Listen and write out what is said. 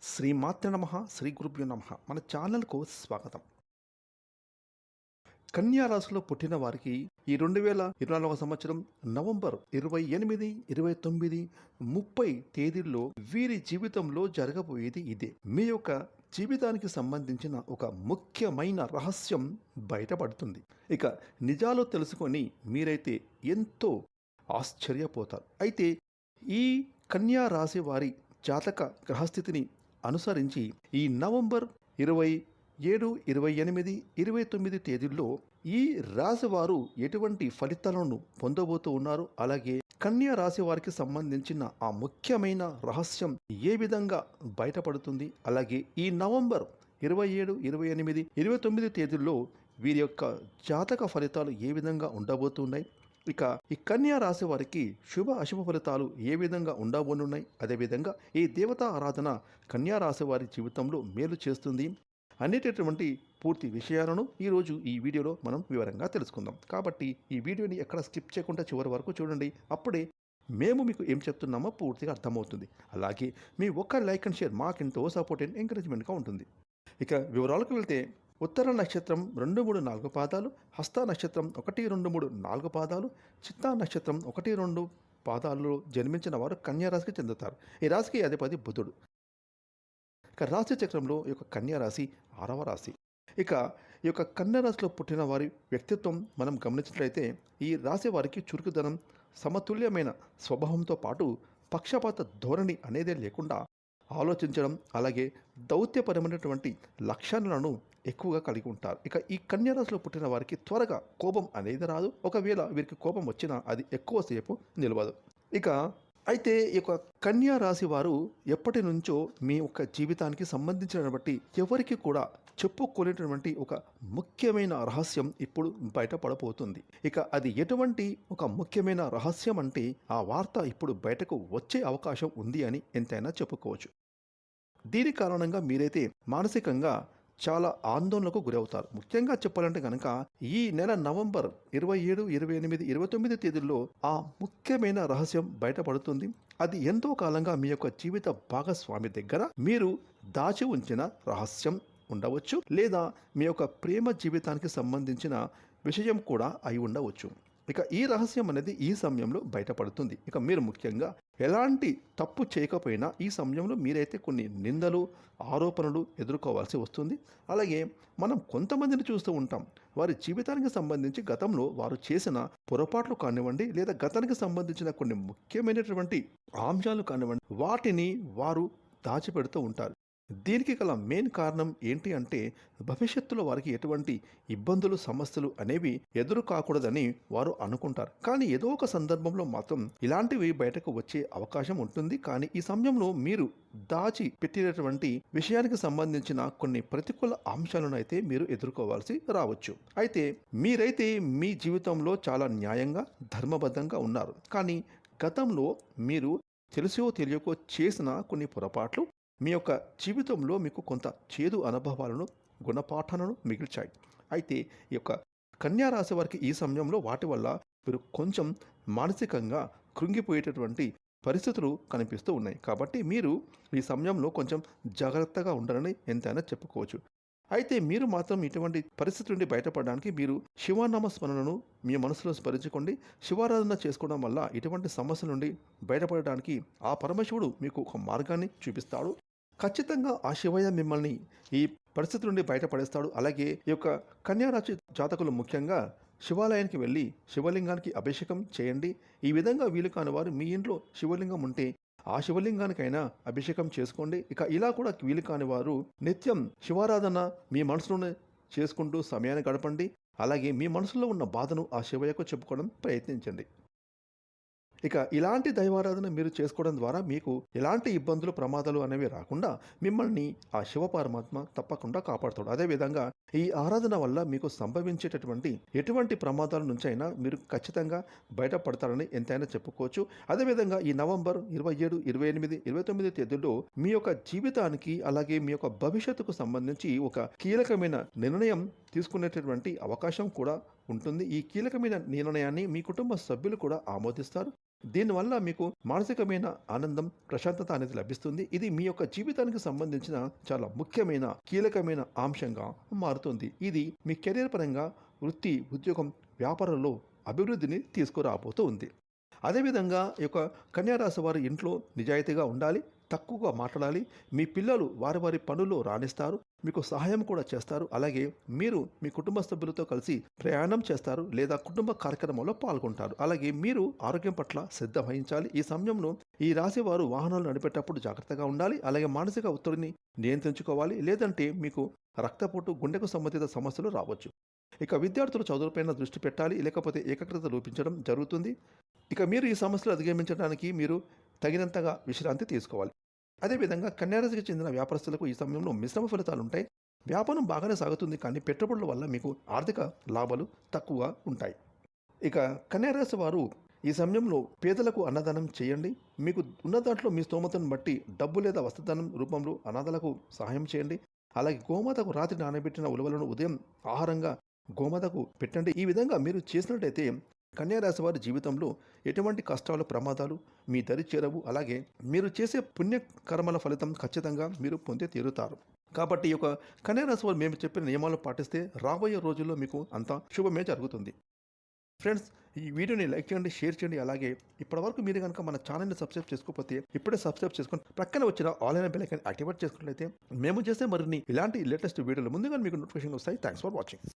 శ్రీమాత్ర నమః శ్రీ గురుభ్యో నమః మన ఛానల్కు స్వాగతం. కన్యా రాశిలో పుట్టిన వారికి ఈ 2024 సంవత్సరం నవంబర్ 28, 29, 30 తేదీల్లో వీరి జీవితంలో జరగబోయేది ఇదే. మీ యొక్క జీవితానికి సంబంధించిన ఒక ముఖ్యమైన రహస్యం బయటపడుతుంది. ఇక నిజాలు తెలుసుకొని మీరైతే ఎంతో ఆశ్చర్యపోతారు. అయితే ఈ కన్యా రాశి వారి జాతక గ్రహస్థితిని అనుసరించి ఈ నవంబర్ 27, 28, 29 తేదీల్లో ఈ రాశి వారు ఎటువంటి ఫలితాలను పొందబోతూ ఉన్నారు, అలాగే కన్యా రాశి వారికి సంబంధించిన ఆ ముఖ్యమైన రహస్యం ఏ విధంగా బయటపడుతుంది, అలాగే ఈ నవంబర్ 27, 28, 29 తేదీల్లో వీరి యొక్క జాతక ఫలితాలు ఏ విధంగా ఉండబోతున్నాయి, ఇక ఈ కన్యా రాశి వారికి శుభ అశుభ ఫలితాలు ఏ విధంగా ఉండబోనున్నాయి, అదేవిధంగా ఈ దేవతా ఆరాధన కన్యా రాశి వారి జీవితంలో మేలు చేస్తుంది అనేటటువంటి పూర్తి విషయాలను ఈరోజు ఈ వీడియోలో మనం వివరంగా తెలుసుకుందాం. కాబట్టి ఈ వీడియోని ఎక్కడ స్కిప్ చేయకుండా చివరి వరకు చూడండి. అప్పుడే మేము మీకు ఏం చెప్తున్నామో పూర్తిగా అర్థమవుతుంది. అలాగే మీ ఒక్క లైక్ అండ్ షేర్ మాకెంతో సపోర్ట్ అండ్ ఎంకరేజ్మెంట్గా ఉంటుంది. ఇక వివరాలకు వెళ్తే ఉత్తర నక్షత్రం 2, 3, 4 పాదాలు, హస్త నక్షత్రం 1, 2, 3, 4 పాదాలు, చిత్తా నక్షత్రం 1, 2 పాదాలలో జన్మించిన వారు కన్యా రాశికి చెందుతారు. ఈ రాశికి అధిపతి బుధుడు. ఇక రాశి చక్రంలో ఈ యొక్క కన్యా రాశి 6వ రాశి. ఇక ఈ యొక్క కన్యా రాశిలో పుట్టిన వారి వ్యక్తిత్వం మనం గమనించినట్లయితే ఈ రాశి వారికి చురుకుదనం, సమతుల్యమైన స్వభావంతో పాటు పక్షపాత ధోరణి అనేదే లేకుండా ఆలోచించడం, అలాగే దౌత్యపరమైనటువంటి లక్షణాలను ఎక్కువగా కలిగి ఉంటారు. ఇక ఈ కన్యా రాశిలో పుట్టిన వారికి త్వరగా కోపం అనేది రాదు. ఒకవేళ వీరికి కోపం వచ్చినా అది ఎక్కువసేపు నిలవదు. ఇక అయితే ఈ యొక్క కన్యా రాశి వారు ఎప్పటి నుంచో మీ యొక్క జీవితానికి సంబంధించిన బట్టి ఎవరికి కూడా చెప్పుకోలేనటువంటి ఒక ముఖ్యమైన రహస్యం ఇప్పుడు బయటపడబోతుంది. ఇక అది ఎటువంటి ఒక ముఖ్యమైన రహస్యం అంటే ఆ వార్త ఇప్పుడు బయటకు వచ్చే అవకాశం ఉంది అని ఎంతైనా చెప్పుకోవచ్చు. దీని కారణంగా మీరైతే మానసికంగా చాలా ఆందోళనకు గురవుతారు. ముఖ్యంగా చెప్పాలంటే కనుక ఈ నెల నవంబర్ 27, 28, 29 తేదీల్లో ఆ ముఖ్యమైన రహస్యం బయటపడుతుంది. అది ఎంతో కాలంగా మీ యొక్క జీవిత భాగస్వామి దగ్గర మీరు దాచి ఉంచిన రహస్యం ఉండవచ్చు, లేదా మీ యొక్క ప్రేమ జీవితానికి సంబంధించిన విషయం కూడా అయి ఉండవచ్చు. ఇక ఈ రహస్యం అనేది ఈ సమయంలో బయటపడుతుంది. ఇక మీరు ముఖ్యంగా ఎలాంటి తప్పు చేయకపోయినా ఈ సమయంలో మీరైతే కొన్ని నిందలు, ఆరోపణలు ఎదుర్కోవాల్సి వస్తుంది. అలాగే మనం కొంతమందిని చూస్తూ ఉంటాం. వారి జీవితానికి సంబంధించి గతంలో వారు చేసిన పొరపాట్లు కానివ్వండి, లేదా గతానికి సంబంధించిన కొన్ని ముఖ్యమైనటువంటి అంశాలు కానివ్వండి, వాటిని వారు దాచిపెడుతూ ఉంటారు. దీనికి గల మెయిన్ కారణం ఏంటి అంటే భవిష్యత్తులో వారికి ఎటువంటి ఇబ్బందులు, సమస్యలు అనేవి ఎదురు కాకూడదని వారు అనుకుంటారు. కానీ ఏదో ఒక సందర్భంలో మాత్రం ఇలాంటివి బయటకు వచ్చే అవకాశం ఉంటుంది. కానీ ఈ సమయంలో మీరు దాచి పెట్టినటువంటి విషయానికి సంబంధించిన కొన్ని ప్రతికూల అంశాలను అయితే మీరు ఎదుర్కోవాల్సి రావచ్చు. అయితే మీరైతే మీ జీవితంలో చాలా న్యాయంగా, ధర్మబద్ధంగా ఉన్నారు. కానీ గతంలో మీరు తెలుసో తెలియకో చేసిన కొన్ని పొరపాట్లు మీ యొక్క జీవితంలో మీకు కొంత చేదు అనుభవాలను, గుణపాఠాలను మిగిల్చాయి. అయితే ఈ యొక్క కన్యా రాశి వారికి ఈ సమయంలో వాటి వల్ల మీరు కొంచెం మానసికంగా కృంగిపోయేటటువంటి పరిస్థితులు కనిపిస్తూ ఉన్నాయి. కాబట్టి మీరు ఈ సమయంలో కొంచెం జాగ్రత్తగా ఉండాలని ఎంతైనా చెప్పుకోవచ్చు. అయితే మీరు మాత్రం ఇటువంటి పరిస్థితి నుండి బయటపడడానికి మీరు శివనామ స్మరణను మీ మనసులో స్మరించుకోండి. శివారాధన చేసుకోవడం వల్ల ఇటువంటి సమస్యల నుండి బయటపడడానికి ఆ పరమశివుడు మీకు ఒక మార్గాన్ని చూపిస్తాడు. ఖచ్చితంగా ఆ శివయ్య మిమ్మల్ని ఈ పరిస్థితి నుండి బయటపడేస్తాడు. అలాగే ఈ యొక్క కన్యా రాశి జాతకులు ముఖ్యంగా శివాలయానికి వెళ్ళి శివలింగానికి అభిషేకం చేయండి. ఈ విధంగా వీలు కాని వారు మీ ఇంట్లో శివలింగం ఉంటే ఆ శివలింగానికైనా అభిషేకం చేసుకోండి. ఇక ఇలా కూడా వీలు కాని వారు నిత్యం శివారాధన మీ మనసులోనే చేసుకుంటూ సమయాన్ని గడపండి. అలాగే మీ మనసులో ఉన్న బాధను ఆ శివయ్యకు చెప్పుకోవడం ప్రయత్నించండి. ఇక ఇలాంటి దైవారాధన మీరు చేసుకోవడం ద్వారా మీకు ఎలాంటి ఇబ్బందులు, ప్రమాదాలు అనేవి రాకుండా మిమ్మల్ని ఆ శివ పరమాత్మ తప్పకుండా కాపాడుతాడు. అదేవిధంగా ఈ ఆరాధన వల్ల మీకు సంభవించేటటువంటి ఎటువంటి ప్రమాదాల నుంచి అయినా మీరు ఖచ్చితంగా బయటపడతారని ఎంతైనా చెప్పుకోవచ్చు. అదేవిధంగా ఈ నవంబర్ 27, 28, 29 తేదీల్లో మీ యొక్క జీవితానికి, అలాగే మీ యొక్క భవిష్యత్తుకు సంబంధించి ఒక కీలకమైన నిర్ణయం తీసుకునేటటువంటి అవకాశం కూడా ఉంటుంది. ఈ కీలకమైన నిర్ణయాన్ని మీ కుటుంబ సభ్యులు కూడా ఆమోదిస్తారు. దీనివల్ల మీకు మానసికమైన ఆనందం, ప్రశాంతత అనేది లభిస్తుంది. ఇది మీ యొక్క జీవితానికి సంబంధించిన చాలా ముఖ్యమైన, కీలకమైన అంశంగా మారుతుంది. ఇది మీ కెరీర్ పరంగా వృత్తి, ఉద్యోగం, వ్యాపారంలో అభివృద్ధిని తీసుకురాబోతూ ఉంది. అదేవిధంగా ఈ యొక్క కన్యా రాశి వారి ఇంట్లో నిజాయితీగా ఉండాలి, తక్కువగా మాట్లాడాలి. మీ పిల్లలు వారి వారి పనుల్లో రాణిస్తారు, మీకు సహాయం కూడా చేస్తారు. అలాగే మీరు మీ కుటుంబ సభ్యులతో కలిసి ప్రయాణం చేస్తారు లేదా కుటుంబ కార్యక్రమంలో పాల్గొంటారు. అలాగే మీరు ఆరోగ్యం పట్ల శ్రద్ధ వహించాలి. ఈ సమయంలో ఈ రాశి వారు వాహనాలు నడిపేటప్పుడు జాగ్రత్తగా ఉండాలి. అలాగే మానసిక ఒత్తిడిని నియంత్రించుకోవాలి, లేదంటే మీకు రక్తపోటు, గుండెకు సంబంధిత సమస్యలు రావచ్చు. ఇక విద్యార్థులు చదువుపైన దృష్టి పెట్టాలి, లేకపోతే ఏకాగ్రత లోపించడం జరుగుతుంది. ఇక మీరు ఈ సమస్యలు అధిగమించడానికి మీరు తగినంతగా విశ్రాంతి తీసుకోవాలి. అదేవిధంగా కన్యారాశికి చెందిన వ్యాపారస్తులకు ఈ సమయంలో మిశ్రమ ఫలితాలు ఉంటాయి. వ్యాపారం బాగానే సాగుతుంది, కానీ పెట్టుబడుల వల్ల మీకు ఆర్థిక లాభాలు తక్కువగా ఉంటాయి. ఇక కన్యారాశి వారు ఈ సమయంలో పేదలకు అన్నదానం చేయండి. మీకు ఉన్న దాంట్లో మీ స్తోమతను బట్టి డబ్బు లేదా వస్త్రదానం రూపంలో అనాథలకు సహాయం చేయండి. అలాగే గోమాతకు రాత్రి నానబెట్టిన ఉలవలను ఉదయం ఆహారంగా గోమాతకు పెట్టండి. ఈ విధంగా మీరు చేసినట్టయితే కన్యారాశి వారి జీవితంలో ఎటువంటి కష్టాలు, ప్రమాదాలు మీ దరి చేరవు. అలాగే మీరు చేసే పుణ్యకర్మల ఫలితం ఖచ్చితంగా మీరు పొందే తీరుతారు. కాబట్టి ఈ యొక్క కన్యారాశి వారు మేము చెప్పిన నియమాలు పాటిస్తే రాబోయే రోజుల్లో మీకు అంతా శుభమే జరుగుతుంది. ఫ్రెండ్స్, ఈ వీడియోని లైక్ చేయండి, షేర్ చేయండి. అలాగే ఇప్పటివరకు మీరు కనుక మన ఛానల్ని సబ్స్క్రైబ్ చేసుకోకపోతే ఇప్పుడే సబ్స్క్రైబ్ చేసుకొని ప్రక్కన వచ్చిన ఆల్ అయిన బెల్ ఐకాన్ యాక్టివేట్ చేసుకున్నట్లయితే మేము చేసే మరిన్ని ఇలాంటి లేటెస్ట్ వీడియోలు ముందుగా మీకు నోటిఫికేషన్ వస్తాయి. Thanks for watching.